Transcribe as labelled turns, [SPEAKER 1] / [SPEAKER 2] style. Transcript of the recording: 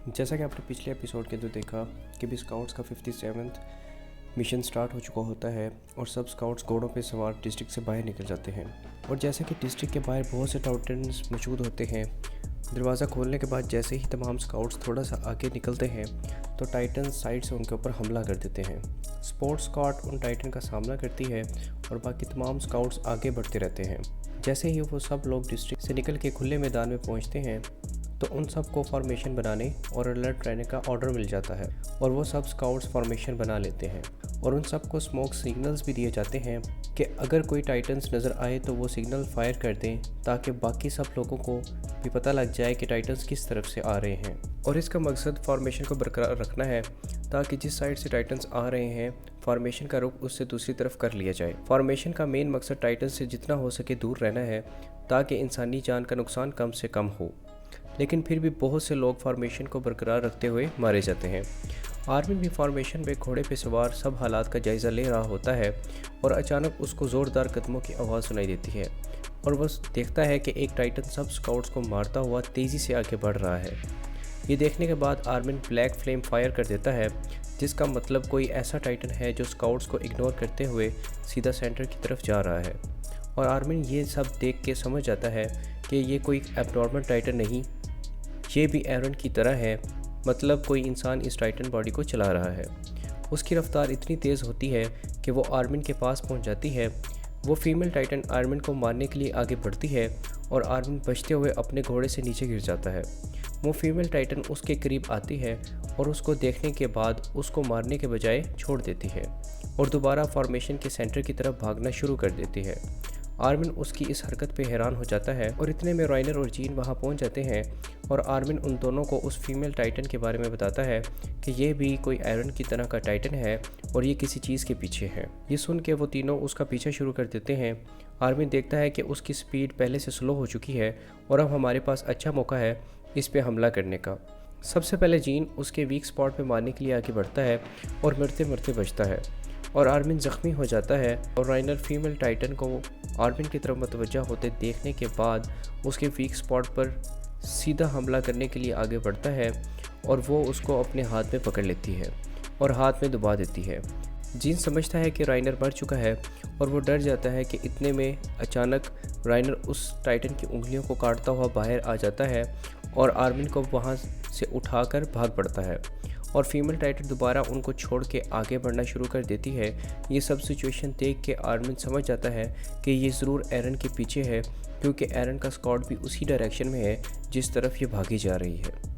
[SPEAKER 1] जैसा कि आपने पिछले एपिसोड के अंदर देखा कि भी स्काउट्स का 57th मिशन स्टार्ट हो चुका होता है और सब स्काउट्स घोड़ों पे सवार डिस्ट्रिक्ट से बाहर निकल जाते हैं। और जैसा कि डिस्ट्रिक्ट के बाहर बहुत से टाइटन्स मौजूद होते हैं, दरवाज़ा खोलने के बाद जैसे ही तमाम स्काउट्स थोड़ा सा आगे निकलते हैं तो टाइटन्स साइड से उनके ऊपर हमला कर देते हैं। स्पोर्ट्स स्क्वाड उन टाइटन का सामना करती है और बाकी तमाम स्काउट्स आगे बढ़ते रहते हैं। जैसे ही वो सब लोग डिस्ट्रिक्ट से निकल के खुले मैदान में पहुंचते हैं तो उन सब को फॉर्मेशन बनाने और अलर्ट रहने का ऑर्डर मिल जाता है और वो सब स्काउट्स फॉर्मेशन बना लेते हैं और उन सब को स्मोक सिग्नल्स भी दिए जाते हैं कि अगर कोई टाइटन्स नज़र आए तो वो सिग्नल फायर कर दें ताकि बाकी सब लोगों को भी पता लग जाए कि टाइटन्स किस तरफ से आ रहे हैं। और इसका मकसद फॉर्मेशन को बरकरार रखना है ताकि जिस साइड से टाइटन्स आ रहे हैं फॉर्मेशन का रुख उससे दूसरी तरफ कर लिया जाए। फॉर्मेशन का मेन मकसद टाइटन्स से जितना हो सके दूर रहना है ताकि इंसानी जान का नुकसान कम से कम हो, लेकिन फिर भी बहुत से लोग फॉर्मेशन को बरकरार रखते हुए मारे जाते हैं। आर्मी भी फॉर्मेशन में घोड़े पे सवार सब हालात का जायज़ा ले रहा होता है और अचानक उसको ज़ोरदार कदमों की आवाज़ सुनाई देती है और वह देखता है कि एक टाइटन सब स्काउट्स को मारता हुआ तेज़ी से आगे बढ़ रहा है। ये देखने के बाद आर्मिन ब्लैक फ्लेम फायर कर देता है, जिसका मतलब कोई ऐसा टाइटन है जो स्काउट्स को इग्नोर करते हुए सीधा सेंटर की तरफ जा रहा है। और आर्मिन ये सब देख के समझ जाता है कि ये कोई एब्नॉर्मल टाइटन नहीं, ये भी एरन की तरह है, मतलब कोई इंसान इस टाइटन बॉडी को चला रहा है। उसकी रफ्तार इतनी तेज़ होती है कि वो आर्मिन के पास पहुंच जाती है। वो फीमेल टाइटन आर्मिन को मारने के लिए आगे बढ़ती है और आर्मिन बचते हुए अपने घोड़े से नीचे गिर जाता है। वो फीमेल टाइटन उसके करीब आती है और उसको देखने के बाद उसको मारने के बजाय छोड़ देती है और दोबारा फॉर्मेशन के सेंटर की तरफ भागना शुरू कर देती है। आर्मिन उसकी इस हरकत पे हैरान हो जाता है और इतने में राइनर और जीन वहाँ पहुँच जाते हैं और आर्मिन उन दोनों को उस फीमेल टाइटन के बारे में बताता है कि ये भी कोई आयरन की तरह का टाइटन है और ये किसी चीज़ के पीछे है। ये सुन के वो तीनों उसका पीछा शुरू कर देते हैं। आर्मिन देखता है कि उसकी स्पीड पहले से स्लो हो चुकी है और अब हमारे पास अच्छा मौका है इस पर हमला करने का। सबसे पहले जीन उसके वीक स्पॉट पे मारने के लिए आगे बढ़ता है और मरते मरते बचता है और आर्मिन ज़ख्मी हो जाता है और राइनर फीमेल टाइटन को आर्मिन की तरफ मुतवज्जा होते देखने के बाद उसके वीक स्पॉट पर सीधा हमला करने के लिए आगे बढ़ता है और वो उसको अपने हाथ में पकड़ लेती है और हाथ में दबा देती है। जीन समझता है कि राइनर मर चुका है और वो डर जाता है कि इतने में अचानक राइनर उस टाइटन की उंगलियों को काटता हुआ बाहर आ जाता है और आर्मिन को वहाँ से उठाकर भाग पड़ता है और फीमेल टाइटन दोबारा उनको छोड़ के आगे बढ़ना शुरू कर देती है। ये सब सिचुएशन देख के आर्मिन समझ जाता है कि ये ज़रूर एरन के पीछे है, क्योंकि एरन का स्क्वाड भी उसी डायरेक्शन में है जिस तरफ ये भागी जा रही है।